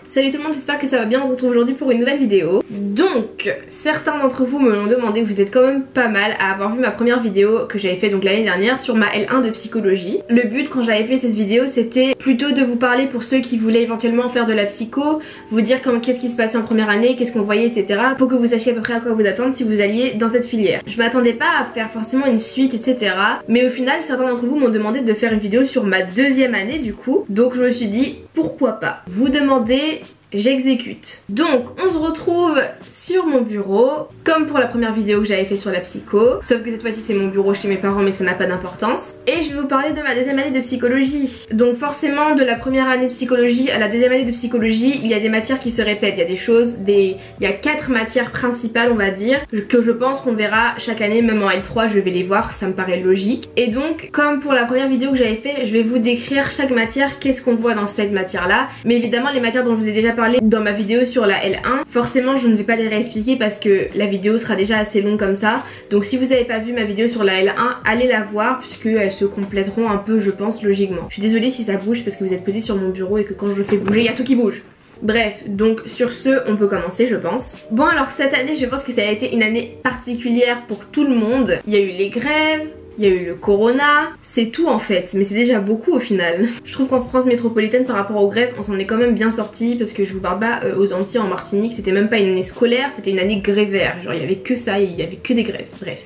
Salut tout le monde, j'espère que ça va bien, on se retrouve aujourd'hui pour une nouvelle vidéo. Donc, certains d'entre vous me l'ont demandé, vous êtes quand même pas mal à avoir vu ma première vidéo que j'avais fait donc l'année dernière sur ma L1 de psychologie. Le but quand j'avais fait cette vidéo c'était plutôt de vous parler pour ceux qui voulaient éventuellement faire de la psycho, vous dire qu'est-ce qui se passait en première année, qu'est-ce qu'on voyait etc. pour que vous sachiez à peu près à quoi vous attendre si vous alliez dans cette filière. Je m'attendais pas à faire forcément une suite etc. Mais au final certains d'entre vous m'ont demandé de faire une vidéo sur ma deuxième année du coup. Donc je me suis dit pourquoi pas. Vous demandez, j'exécute. Donc on se retrouve sur mon bureau comme pour la première vidéo que j'avais fait sur la psycho, sauf que cette fois-ci c'est mon bureau chez mes parents mais ça n'a pas d'importance. Et je vais vous parler de ma deuxième année de psychologie. Donc forcément de la première année de psychologie à la deuxième année de psychologie il y a des matières qui se répètent, il y a des choses, il y a 4 matières principales on va dire que je pense qu'on verra chaque année, même en L3 je vais les voir, ça me paraît logique. Et donc comme pour la première vidéo que j'avais fait, je vais vous décrire chaque matière, qu'est-ce qu'on voit dans cette matière là. Mais évidemment les matières dont je vous ai déjà parlé dans ma vidéo sur la L1, forcément je ne vais pas les réexpliquer parce que la vidéo sera déjà assez longue comme ça. Donc si vous n'avez pas vu ma vidéo sur la L1, allez la voir puisqu'elles se compléteront un peu je pense logiquement. Je suis désolée si ça bouge parce que vous êtes posé sur mon bureau et que quand je fais bouger il y a tout qui bouge. Bref, donc sur ce on peut commencer je pense. Bon alors cette année je pense que ça a été une année particulière pour tout le monde. Il y a eu les grèves, il y a eu le corona, c'est tout en fait, mais c'est déjà beaucoup au final. Je trouve qu'en France métropolitaine par rapport aux grèves, on s'en est quand même bien sorti parce que je vous parle pas aux Antilles en Martinique, c'était même pas une année scolaire, c'était une année grévaire. Genre il y avait que ça, il y avait que des grèves, bref.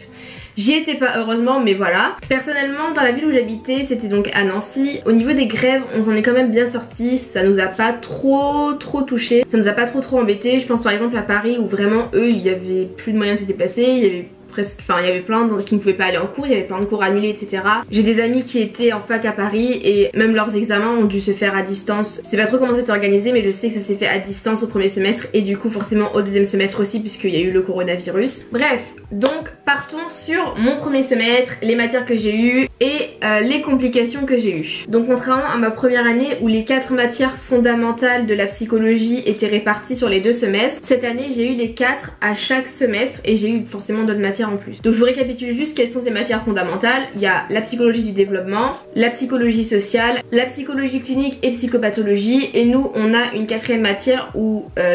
J'y étais pas heureusement mais voilà. Personnellement dans la ville où j'habitais c'était donc à Nancy. Au niveau des grèves on s'en est quand même bien sorti. Ça nous a pas trop touché. Ça nous a pas trop embêté. Je pense par exemple à Paris où vraiment eux il y avait plus de moyens de se déplacer. Il y avait presque, enfin il y avait plein qui ne pouvaient pas aller en cours, il y avait plein de cours annulés etc. J'ai des amis qui étaient en fac à Paris et même leurs examens ont dû se faire à distance. Je sais pas trop comment ça s'est organisé mais je sais que ça s'est fait à distance au premier semestre et du coup forcément au deuxième semestre aussi puisqu'il y a eu le coronavirus. Bref, donc partons sur mon premier semestre, les matières que j'ai eues et les complications que j'ai eues. Donc contrairement à ma première année où les 4 matières fondamentales de la psychologie étaient réparties sur les 2 semestres, cette année j'ai eu les 4 à chaque semestre et j'ai eu forcément d'autres matières en plus. Donc je vous récapitule juste quelles sont ces matières fondamentales. Il y a la psychologie du développement, la psychologie sociale, la psychologie clinique et psychopathologie et nous on a une 4e matière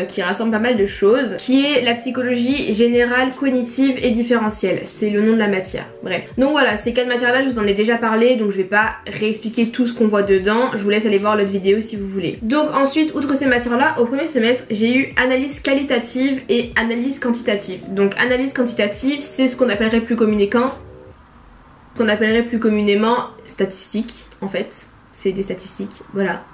qui rassemble pas mal de choses qui est la psychologie générale, cognitive et différentielle. C'est le nom de la matière. Bref. Donc voilà, ces 4 matières là je vous en ai déjà parlé donc je vais pas réexpliquer tout ce qu'on voit dedans. Je vous laisse aller voir l'autre vidéo si vous voulez. Donc ensuite outre ces matières là au premier semestre j'ai eu analyse qualitative et analyse quantitative. Donc analyse quantitative c'est ce qu'on appellerait plus communément statistique en fait, c'est des statistiques, voilà.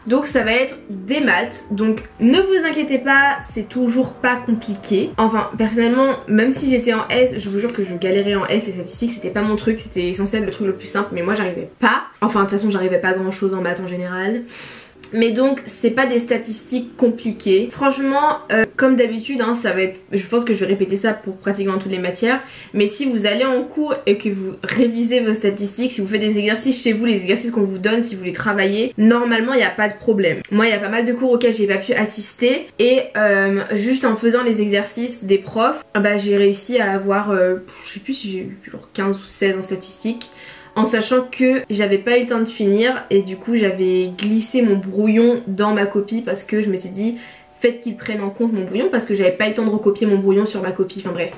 Donc ça va être des maths, donc ne vous inquiétez pas, c'est toujours pas compliqué. Enfin personnellement, même si j'étais en S, je vous jure que je galérais en S, les statistiques c'était pas mon truc, c'était essentiel le truc le plus simple, mais moi j'arrivais pas. Enfin de toute façon j'arrivais pas à grand chose en maths en général. Mais donc c'est pas des statistiques compliquées. Franchement comme d'habitude hein, ça va être, je pense que je vais répéter ça pour pratiquement toutes les matières. Mais si vous allez en cours et que vous révisez vos statistiques, si vous faites des exercices chez vous, les exercices qu'on vous donne, si vous les travaillez, normalement il n'y a pas de problème. Moi il y a pas mal de cours auxquels j'ai pas pu assister et juste en faisant les exercices des profs, bah j'ai réussi à avoir, je sais plus si j'ai eu genre 15 ou 16 en statistiques. En sachant que j'avais pas eu le temps de finir et du coup j'avais glissé mon brouillon dans ma copie parce que je m'étais dit faites qu'ils prennent en compte mon brouillon parce que j'avais pas eu le temps de recopier mon brouillon sur ma copie, enfin bref.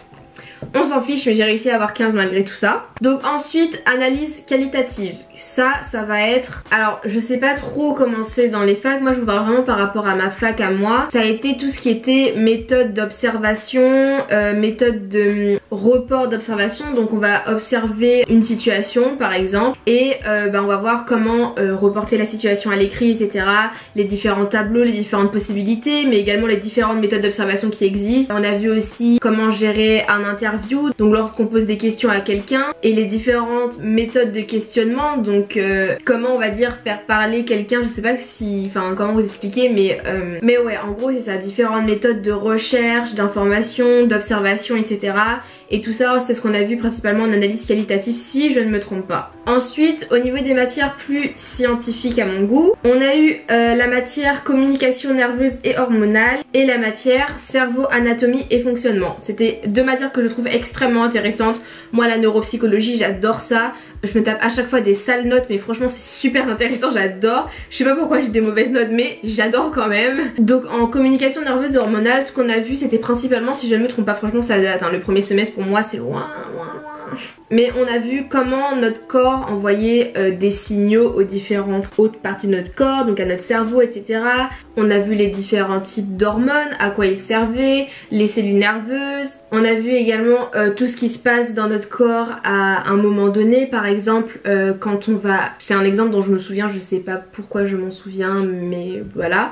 On s'en fiche mais j'ai réussi à avoir 15 malgré tout ça. Donc ensuite analyse qualitative, ça va être, alors je sais pas trop comment c'est dans les facs, moi je vous parle vraiment par rapport à ma fac à moi. Ça a été tout ce qui était méthode d'observation, méthode de report d'observation. Donc on va observer une situation par exemple et on va voir comment reporter la situation à l'écrit etc. Les différents tableaux, les différentes possibilités mais également les différentes méthodes d'observation qui existent. On a vu aussi comment gérer un interview, donc lorsqu'on pose des questions à quelqu'un et les différentes méthodes de questionnement, donc comment on va dire faire parler quelqu'un, je sais pas si, enfin comment vous expliquer mais ouais en gros c'est ça, différentes méthodes de recherche, d'information, d'observation etc. Et tout ça c'est ce qu'on a vu principalement en analyse qualitative si je ne me trompe pas. Ensuite au niveau des matières plus scientifiques à mon goût, on a eu la matière communication nerveuse et hormonale et la matière cerveau, anatomie et fonctionnement. C'était 2 matières que je trouve extrêmement intéressante. Moi la neuropsychologie j'adore ça. Je me tape à chaque fois des sales notes mais franchement c'est super intéressant, j'adore. Je sais pas pourquoi j'ai des mauvaises notes mais j'adore quand même. Donc en communication nerveuse et hormonale, ce qu'on a vu c'était principalement, si je ne me trompe pas, franchement ça date, hein, le premier semestre pour moi c'est loin. Mais on a vu comment notre corps envoyait des signaux aux différentes autres parties de notre corps, donc à notre cerveau, etc. On a vu les différents types d'hormones, à quoi ils servaient, les cellules nerveuses. On a vu également tout ce qui se passe dans notre corps à un moment donné. Par exemple, quand on va... C'est un exemple dont je me souviens, je sais pas pourquoi je m'en souviens, mais voilà.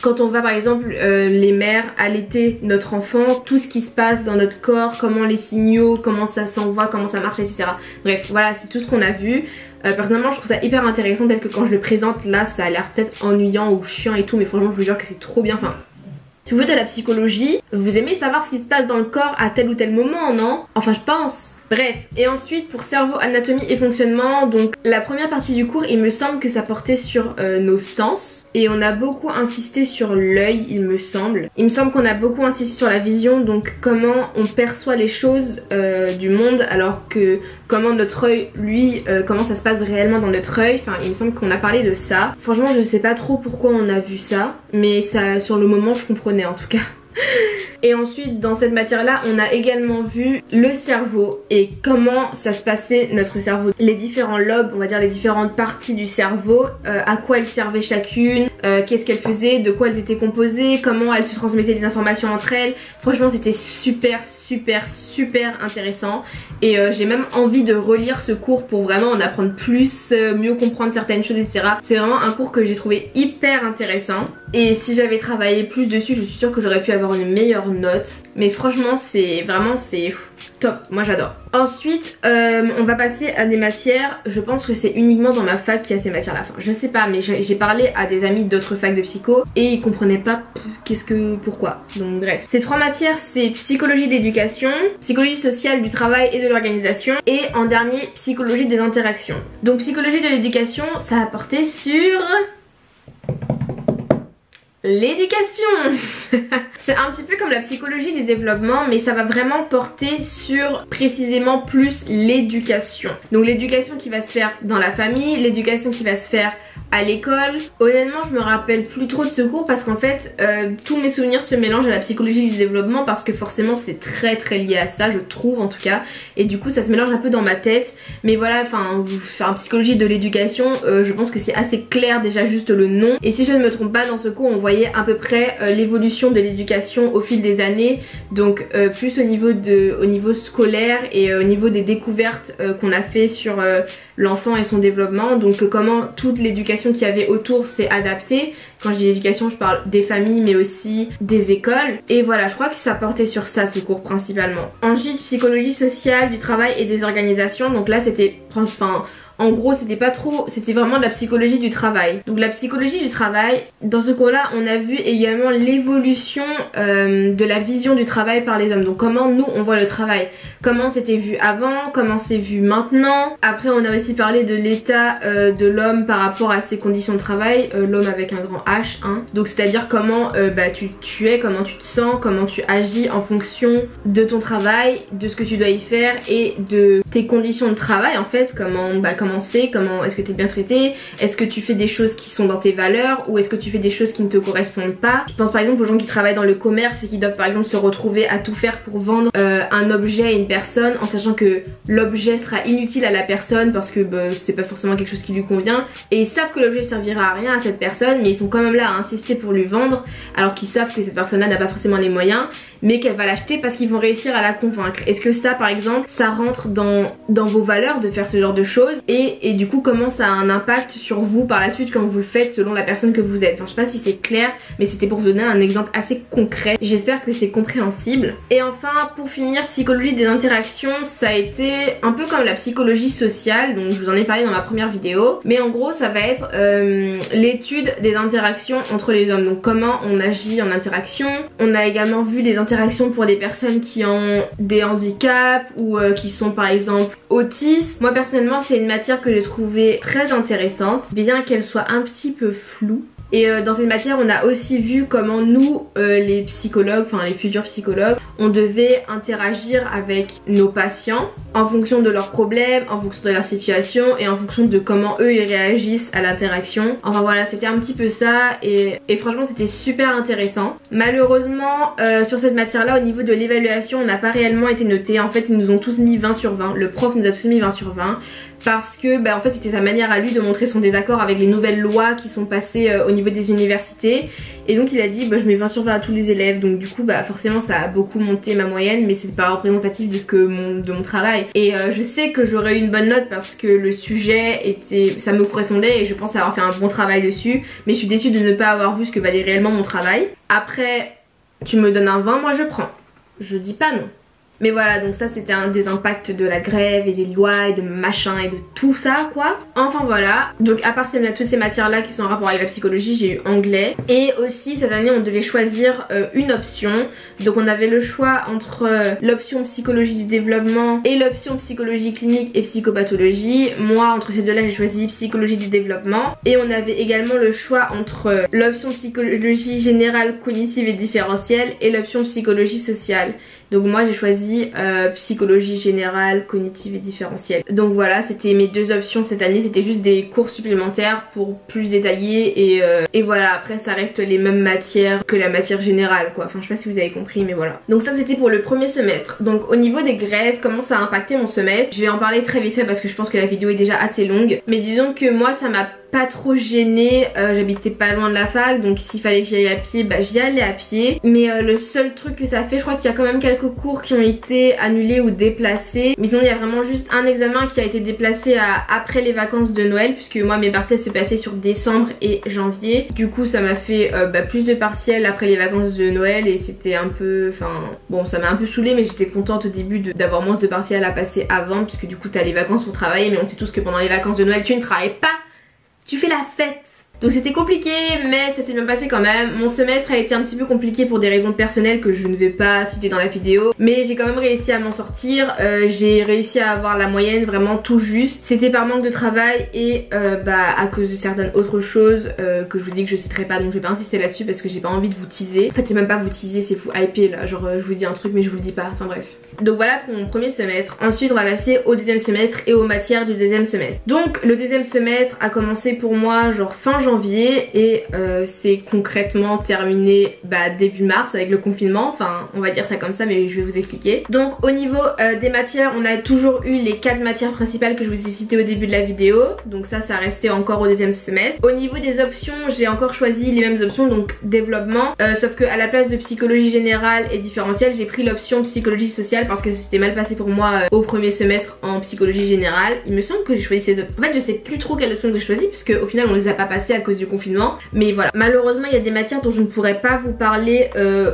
Quand on va par exemple, les mères allaiter notre enfant, tout ce qui se passe dans notre corps, comment les signaux, comment ça s'envoie, comment ça marche, etc. Bref, voilà, c'est tout ce qu'on a vu. Personnellement je trouve ça hyper intéressant, peut-être que quand je le présente là ça a l'air peut-être ennuyant ou chiant et tout, mais franchement je vous jure que c'est trop bien. Enfin, si vous faites de la psychologie, vous aimez savoir ce qui se passe dans le corps à tel ou tel moment, non? Enfin je pense. Bref, et ensuite pour cerveau, anatomie et fonctionnement, donc la première partie du cours il me semble que ça portait sur nos sens. Et on a beaucoup insisté sur l'œil, il me semble. Il me semble qu'on a beaucoup insisté sur la vision, donc comment on perçoit les choses du monde, alors que comment notre œil, lui, comment ça se passe réellement dans notre œil. Enfin, il me semble qu'on a parlé de ça. Franchement, je sais pas trop pourquoi on a vu ça, mais ça, sur le moment, je comprenais en tout cas. Et ensuite dans cette matière là on a également vu le cerveau et comment ça se passait notre cerveau, les différents lobes, on va dire les différentes parties du cerveau, à quoi elles servaient chacune, qu'est-ce qu'elles faisaient, de quoi elles étaient composées, comment elles se transmettaient les informations entre elles. Franchement c'était super intéressant et j'ai même envie de relire ce cours pour vraiment en apprendre plus, mieux comprendre certaines choses, etc. C'est vraiment un cours que j'ai trouvé hyper intéressant et si j'avais travaillé plus dessus je suis sûre que j'aurais pu avoir une meilleure note, mais franchement c'est vraiment c'est top, moi j'adore. Ensuite on va passer à des matières, je pense que c'est uniquement dans ma fac qu'il y a ces matières là, enfin je sais pas, mais j'ai parlé à des amis d'autres facs de psycho et ils comprenaient pas pourquoi, donc bref. Ces trois matières c'est psychologie de l'éducation, psychologie sociale du travail et de l'organisation et en dernier psychologie des interactions. Donc psychologie de l'éducation ça a porté sur... l'éducation. C'est un petit peu comme la psychologie du développement mais ça va vraiment porter sur précisément plus l'éducation. Donc l'éducation qui va se faire dans la famille, l'éducation qui va se faire à l'école. Honnêtement je me rappelle plus trop de ce cours parce qu'en fait tous mes souvenirs se mélangent à la psychologie du développement parce que forcément c'est très lié à ça je trouve en tout cas, et du coup ça se mélange un peu dans ma tête, mais voilà, enfin vous faire une psychologie de l'éducation je pense que c'est assez clair déjà juste le nom, et si je ne me trompe pas dans ce cours on voyait à peu près l'évolution de l'éducation au fil des années, donc plus au niveau scolaire et au niveau des découvertes qu'on a fait sur l'enfant et son développement, donc comment toute l'éducation qu'il y avait autour s'est adaptée. Quand je dis l'éducation je parle des familles mais aussi des écoles, et voilà je crois que ça portait sur ça ce cours principalement. Ensuite psychologie sociale du travail et des organisations, donc là c'était enfin en gros c'était pas trop, c'était vraiment de la psychologie du travail. Donc la psychologie du travail, dans ce cours là on a vu également l'évolution de la vision du travail par les hommes, donc comment nous on voit le travail, comment c'était vu avant, comment c'est vu maintenant. Après on a aussi parlé de l'état de l'homme par rapport à ses conditions de travail, l'homme avec un grand H hein. Donc c'est à dire comment tu es, comment tu te sens, comment tu agis en fonction de ton travail, de ce que tu dois y faire et de tes conditions de travail en fait, comment c'est, comment est-ce que tu es bien traité, est-ce que tu fais des choses qui sont dans tes valeurs ou est-ce que tu fais des choses qui ne te correspondent pas. Je pense par exemple aux gens qui travaillent dans le commerce et qui doivent par exemple se retrouver à tout faire pour vendre un objet à une personne en sachant que l'objet sera inutile à la personne parce que c'est pas forcément quelque chose qui lui convient, et ils savent que l'objet servira à rien à cette personne mais ils sont quand même là à insister pour lui vendre alors qu'ils savent que cette personne là n'a pas forcément les moyens mais qu'elle va l'acheter parce qu'ils vont réussir à la convaincre. Est-ce que ça par exemple ça rentre dans vos valeurs de faire ce genre de choses, et du coup comment ça a un impact sur vous par la suite quand vous le faites selon la personne que vous êtes. Enfin je sais pas si c'est clair mais c'était pour vous donner un exemple assez concret, j'espère que c'est compréhensible. Et enfin pour finir psychologie des interactions, ça a été un peu comme la psychologie sociale, donc je vous en ai parlé dans ma première vidéo, mais en gros ça va être l'étude des interactions entre les hommes, donc comment on agit en interaction. On a également vu les interactions pour des personnes qui ont des handicaps ou qui sont par exemple autistes. Moi personnellement c'est une matière que j'ai trouvée très intéressante, bien qu'elle soit un petit peu floue. Et dans cette matière on a aussi vu comment nous les psychologues, enfin les futurs psychologues, on devait interagir avec nos patients en fonction de leurs problèmes, en fonction de leur situation et en fonction de comment eux ils réagissent à l'interaction. Enfin voilà, c'était un petit peu ça et franchement c'était super intéressant. Malheureusement sur cette matière là, au niveau de l'évaluation, on n'a pas réellement été noté. En fait ils nous ont tous mis 20 sur 20, le prof nous a tous mis 20 sur 20 parce que en fait c'était sa manière à lui de montrer son désaccord avec les nouvelles lois qui sont passées au niveau des universités, et donc il a dit je mets 20 sur 20 à tous les élèves, donc du coup forcément ça a beaucoup monté ma moyenne, mais c'est pas représentatif de ce que de mon travail. Et je sais que j'aurais eu une bonne note parce que le sujet ça me correspondait et je pense avoir fait un bon travail dessus, mais je suis déçue de ne pas avoir vu ce que valait réellement mon travail. Après tu me donnes un 20, moi je prends, je dis pas non. Mais voilà, donc ça c'était un des impacts de la grève et des lois et de machin et de tout ça quoi. Enfin voilà, donc à part toutes ces matières là qui sont en rapport avec la psychologie, j'ai eu anglais. Et aussi cette année on devait choisir une option. Donc on avait le choix entre l'option psychologie du développement et l'option psychologie clinique et psychopathologie. Moi entre ces deux là j'ai choisi psychologie du développement. Et on avait également le choix entre l'option psychologie générale cognitive et différentielle et l'option psychologie sociale. Donc moi j'ai choisi psychologie générale, cognitive et différentielle. Donc voilà, c'était mes deux options cette année, c'était juste des cours supplémentaires pour plus détailler et voilà, après ça reste les mêmes matières que la matière générale quoi. Enfin je sais pas si vous avez compris mais voilà. Donc ça c'était pour le premier semestre. Donc au niveau des grèves, comment ça a impacté mon semestre? Je vais en parler très vite fait parce que je pense que la vidéo est déjà assez longue. Mais disons que moi ça m'a pas trop gênée, j'habitais pas loin de la fac, donc s'il fallait que j'y aille à pied, j'y allais à pied. Mais le seul truc que ça fait, je crois qu'il y a quand même quelques cours qui ont été annulés ou déplacés. Mais sinon il y a vraiment juste un examen qui a été déplacé après les vacances de Noël, puisque moi mes partiels se passaient sur décembre et janvier. Du coup ça m'a fait plus de partiels après les vacances de Noël et c'était un peu, bon ça m'a un peu saoulée, mais j'étais contente au début d'avoir moins de partiels à passer avant, puisque du coup t'as les vacances pour travailler, mais on sait tous que pendant les vacances de Noël tu ne travailles pas, tu fais la fête. Donc c'était compliqué mais ça s'est bien passé quand même. Mon semestre a été un petit peu compliqué pour des raisons personnelles que je ne vais pas citer dans la vidéo, mais j'ai quand même réussi à m'en sortir. J'ai réussi à avoir la moyenne vraiment tout juste. C'était par manque de travail et à cause de certaines autres choses que je vous dis que je citerai pas, donc je vais pas insister là-dessus parce que j'ai pas envie de vous teaser. En fait c'est même pas vous teaser, c'est vous hyper là, genre je vous dis un truc mais je vous le dis pas, enfin bref. Donc voilà pour mon premier semestre. Ensuite on va passer au deuxième semestre et aux matières du deuxième semestre. Donc le deuxième semestre a commencé pour moi genre fin janvier et c'est concrètement terminé début mars avec le confinement, enfin on va dire ça comme ça mais je vais vous expliquer. Donc au niveau des matières, on a toujours eu les 4 matières principales que je vous ai citées au début de la vidéo, donc ça restait encore au deuxième semestre. Au niveau des options, j'ai encore choisi les mêmes options, donc développement, sauf que à la place de psychologie générale et différentielle, j'ai pris l'option psychologie sociale parce que c'était mal passé pour moi au premier semestre en psychologie générale. Il me semble que j'ai choisi ces options. En fait je sais plus trop quelle option que j'ai choisi puisque au final on les a pas passées à cause du confinement, mais voilà. Malheureusement il y a des matières dont je ne pourrais pas vous parler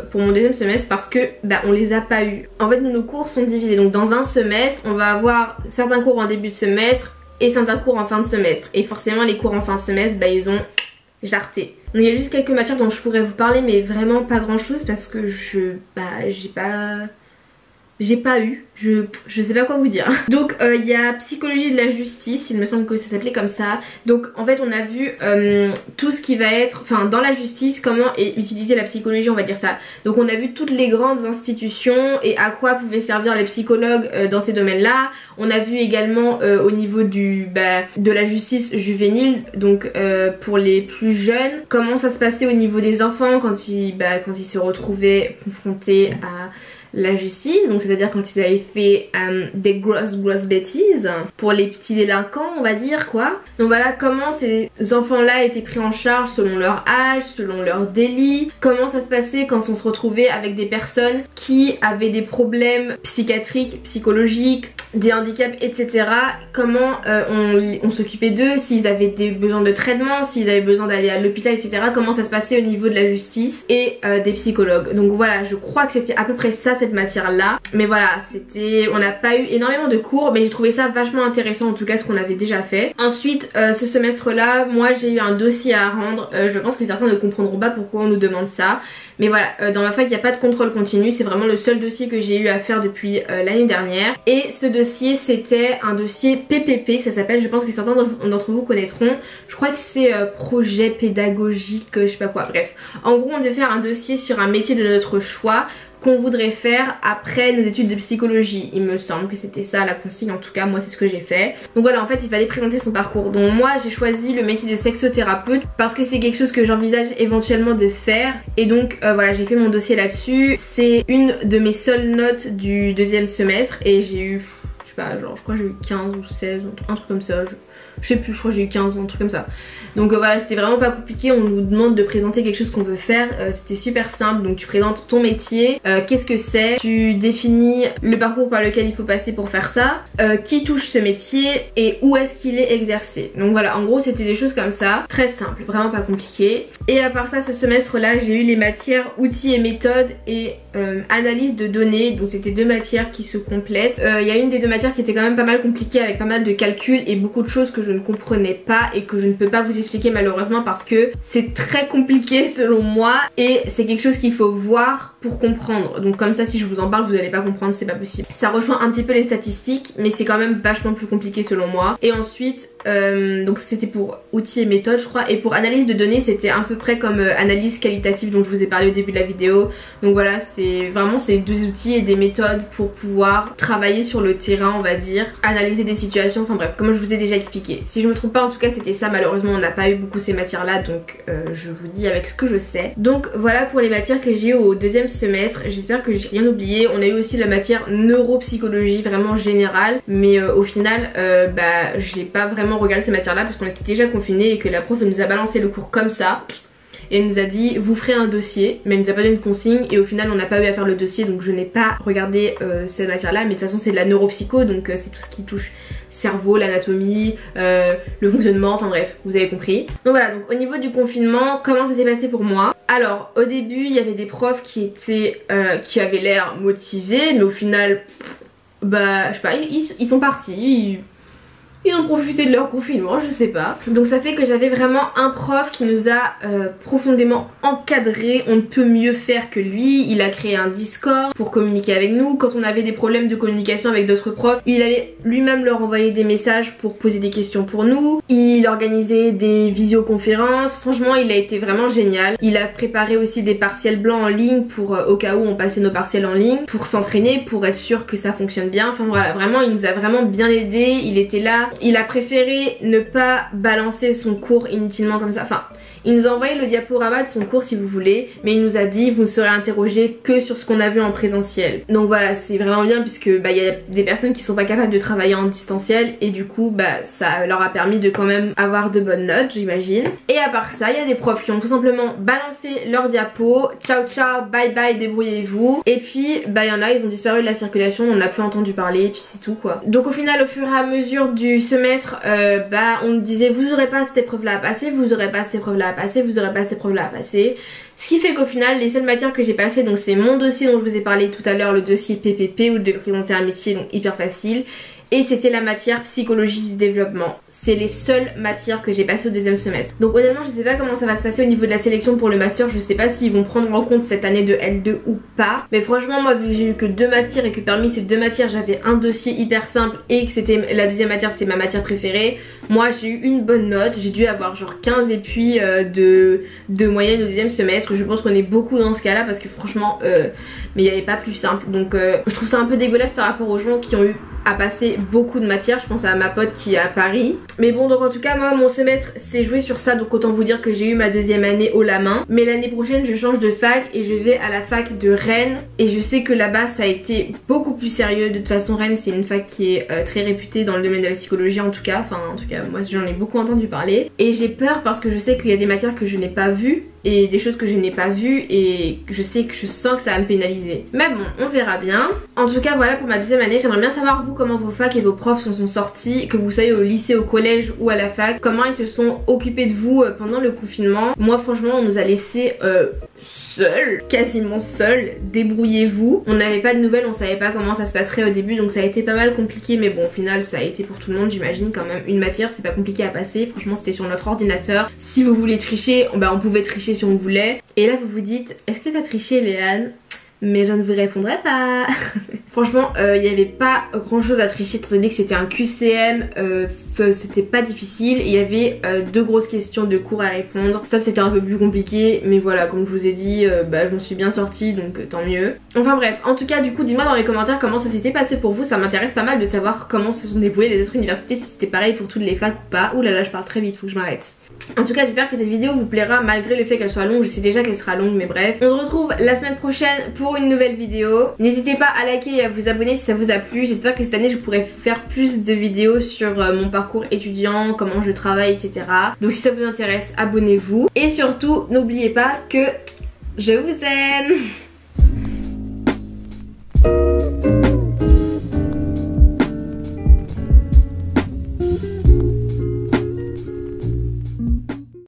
pour mon deuxième semestre parce que on les a pas eu. En fait nos cours sont divisés, donc dans un semestre on va avoir certains cours en début de semestre et certains cours en fin de semestre, et forcément les cours en fin de semestre ils ont jarté. Donc il y a juste quelques matières dont je pourrais vous parler mais vraiment pas grand chose parce que j'ai pas eu, je sais pas quoi vous dire. Donc il y a psychologie de la justice, il me semble que ça s'appelait comme ça. Donc en fait on a vu tout ce qui va être, dans la justice, comment utiliser la psychologie, on va dire ça. Donc on a vu toutes les grandes institutions et à quoi pouvaient servir les psychologues dans ces domaines là. On a vu également au niveau de la justice juvénile, donc pour les plus jeunes, comment ça se passait au niveau des enfants quand ils se retrouvaient confrontés à la justice, donc c'est à dire quand ils avaient fait des grosses bêtises, pour les petits délinquants on va dire quoi. Donc voilà comment ces enfants là étaient pris en charge selon leur âge, selon leur délit, comment ça se passait quand on se retrouvait avec des personnes qui avaient des problèmes psychiatriques, psychologiques, des handicaps etc, comment on s'occupait d'eux, s'ils avaient des besoins de traitement, s'ils avaient besoin d'aller à l'hôpital etc, comment ça se passait au niveau de la justice et des psychologues. Donc voilà, je crois que c'était à peu près ça cette matière là, mais voilà, on n'a pas eu énormément de cours, mais j'ai trouvé ça vachement intéressant, en tout cas ce qu'on avait déjà fait. Ensuite ce semestre là, moi j'ai eu un dossier à rendre. Je pense que certains ne comprendront pas pourquoi on nous demande ça, mais voilà, dans ma fac il n'y a pas de contrôle continu, c'est vraiment le seul dossier que j'ai eu à faire depuis l'année dernière. Et ce dossier c'était un dossier PPP, ça s'appelle, je pense que certains d'entre vous connaîtront, je crois que c'est projet pédagogique, je sais pas quoi, bref. En gros on devait faire un dossier sur un métier de notre choix qu'on voudrait faire après nos études de psychologie. Il me semble que c'était ça la consigne, en tout cas moi c'est ce que j'ai fait. Donc voilà, en fait il fallait présenter son parcours. Donc moi j'ai choisi le métier de sexothérapeute parce que c'est quelque chose que j'envisage éventuellement de faire. Et donc voilà, j'ai fait mon dossier là-dessus. C'est une de mes seules notes du deuxième semestre et j'ai eu, je sais pas, genre je crois que j'ai eu 15 ou 16, un truc comme ça. Je sais plus, je crois que j'ai eu 15, un truc comme ça. Donc voilà, c'était vraiment pas compliqué, on nous demande de présenter quelque chose qu'on veut faire, c'était super simple. Donc tu présentes ton métier, qu'est-ce que c'est, tu définis le parcours par lequel il faut passer pour faire ça, qui touche ce métier et où est-ce qu'il est exercé. Donc voilà, en gros c'était des choses comme ça, très simple, vraiment pas compliqué. Et à part ça, ce semestre là j'ai eu les matières outils et méthodes et analyse de données. Donc c'était deux matières qui se complètent. Il y a une des deux matières qui était quand même pas mal compliquée avec pas mal de calculs et beaucoup de choses que je ne comprenais pas et que je ne peux pas vous expliquer malheureusement parce que c'est très compliqué selon moi et c'est quelque chose qu'il faut voir pour comprendre. Donc comme ça si je vous en parle vous n'allez pas comprendre, c'est pas possible. Ça rejoint un petit peu les statistiques mais c'est quand même vachement plus compliqué selon moi. Et ensuite donc c'était pour outils et méthodes je crois, et pour analyse de données c'était à peu près comme analyse qualitative dont je vous ai parlé au début de la vidéo. Donc voilà, c'est vraiment ces deux outils et des méthodes pour pouvoir travailler sur le terrain, on va dire, analyser des situations, enfin bref, comme je vous ai déjà expliqué. Si je me trompe pas, en tout cas c'était ça. Malheureusement on n'a pas eu beaucoup ces matières là, donc je vous dis avec ce que je sais. Donc voilà pour les matières que j'ai eu au deuxième semestre, j'espère que j'ai rien oublié. On a eu aussi la matière neuropsychologie vraiment générale, mais au final bah j'ai pas vraiment regardé ces matières là parce qu'on était déjà confinés et que la prof nous a balancé le cours comme ça. Et elle nous a dit vous ferez un dossier, mais elle nous a pas donné une consigne et au final on n'a pas eu à faire le dossier, donc je n'ai pas regardé cette matière là. Mais de toute façon c'est de la neuropsycho, donc c'est tout ce qui touche cerveau, l'anatomie, le fonctionnement, enfin bref, vous avez compris. Donc voilà, donc au niveau du confinement, comment ça s'est passé pour moi? Alors au début il y avait des profs qui avaient l'air motivés, mais au final bah je sais pas, ils sont partis, ils ont profité de leur confinement, je sais pas. Donc ça fait que j'avais vraiment un prof qui nous a profondément encadré. On ne peut mieux faire que lui. Il a créé un Discord pour communiquer avec nous. Quand on avait des problèmes de communication avec d'autres profs, il allait lui-même leur envoyer des messages pour poser des questions pour nous. Il organisait des visioconférences. Franchement il a été vraiment génial. Il a préparé aussi des partiels blancs en ligne pour au cas où on passait nos partiels en ligne, pour s'entraîner, pour être sûr que ça fonctionne bien. Enfin voilà, vraiment il nous a vraiment bien aidé. Il était là. Il a préféré ne pas balancer son cours inutilement comme ça. Enfin, il nous a envoyé le diaporama de son cours si vous voulez, mais il nous a dit vous ne serez interrogé que sur ce qu'on a vu en présentiel. Donc voilà, c'est vraiment bien puisque bah y a des personnes qui sont pas capables de travailler en distanciel et du coup bah ça leur a permis de quand même avoir de bonnes notes, j'imagine. Et à part ça, il y a des profs qui ont tout simplement balancé leur diapo, ciao ciao, bye bye, débrouillez-vous. Et puis bah il y en a, ils ont disparu de la circulation, on n'a plus entendu parler et puis c'est tout quoi. Donc au final, au fur et à mesure du semestre, bah on nous disait vous aurez pas cette épreuve là à passer, vous aurez pas cette épreuve là à passer, vous aurez pas cette épreuve là à passer. Ce qui fait qu'au final les seules matières que j'ai passées, donc c'est mon dossier dont je vous ai parlé tout à l'heure, le dossier PPP où je devais présenter un métier, donc hyper facile, et c'était la matière psychologie du développement. C'est les seules matières que j'ai passées au deuxième semestre. Donc honnêtement je sais pas comment ça va se passer au niveau de la sélection pour le master. Je sais pas s'ils vont prendre en compte cette année de L2 ou pas. Mais franchement moi vu que j'ai eu que 2 matières et que parmi ces 2 matières j'avais un dossier hyper simple et que c'était la deuxième matière c'était ma matière préférée, moi j'ai eu une bonne note. J'ai dû avoir genre 15 et puis de moyenne au deuxième semestre. Je pense qu'on est beaucoup dans ce cas là parce que franchement mais il n'y avait pas plus simple. Donc je trouve ça un peu dégueulasse par rapport aux gens qui ont eu à passer beaucoup de matières. Je pense à ma pote qui est à Paris. Mais bon, donc en tout cas moi mon semestre s'est joué sur ça, donc autant vous dire que j'ai eu ma deuxième année haut la main. Mais l'année prochaine je change de fac et je vais à la fac de Rennes et je sais que là-bas ça a été beaucoup plus sérieux. De toute façon Rennes c'est une fac qui est très réputée dans le domaine de la psychologie en tout cas. Enfin en tout cas moi j'en ai beaucoup entendu parler et j'ai peur parce que je sais qu'il y a des matières que je n'ai pas vues et des choses que je n'ai pas vues et je sens que ça va me pénaliser. Mais bon, on verra bien. En tout cas voilà pour ma deuxième année. J'aimerais bien savoir vous comment vos facs et vos profs s'en sont sortis, que vous soyez au lycée, au collège ou à la fac, comment ils se sont occupés de vous pendant le confinement. Moi franchement on nous a laissé seuls, quasiment seuls, débrouillez-vous. On n'avait pas de nouvelles, on savait pas comment ça se passerait au début, donc ça a été pas mal compliqué, mais bon au final ça a été pour tout le monde j'imagine quand même. Une matière c'est pas compliqué à passer, franchement c'était sur notre ordinateur. Si vous voulez tricher, on pouvait tricher si on voulait. Et là vous vous dites, est-ce que t'as triché Léane? Mais je ne vous répondrai pas. Franchement il n'y avait pas grand chose à tricher étant donné que c'était un QCM, c'était pas difficile. Il y avait 2 grosses questions de cours à répondre. Ça c'était un peu plus compliqué, mais voilà comme je vous ai dit je m'en suis bien sortie donc tant mieux. Enfin bref, en tout cas du coup dites-moi dans les commentaires comment ça s'était passé pour vous. Ça m'intéresse pas mal de savoir comment se sont débrouillées les autres universités, si c'était pareil pour toutes les facs ou pas. Ouh là là je parle très vite, faut que je m'arrête. En tout cas j'espère que cette vidéo vous plaira malgré le fait qu'elle soit longue. Je sais déjà qu'elle sera longue mais bref. On se retrouve la semaine prochaine pour une nouvelle vidéo. N'hésitez pas à liker et à vous abonner si ça vous a plu. J'espère que cette année je pourrai faire plus de vidéos sur mon parcours étudiant, comment je travaille etc. Donc si ça vous intéresse abonnez-vous. Et surtout n'oubliez pas que je vous aime.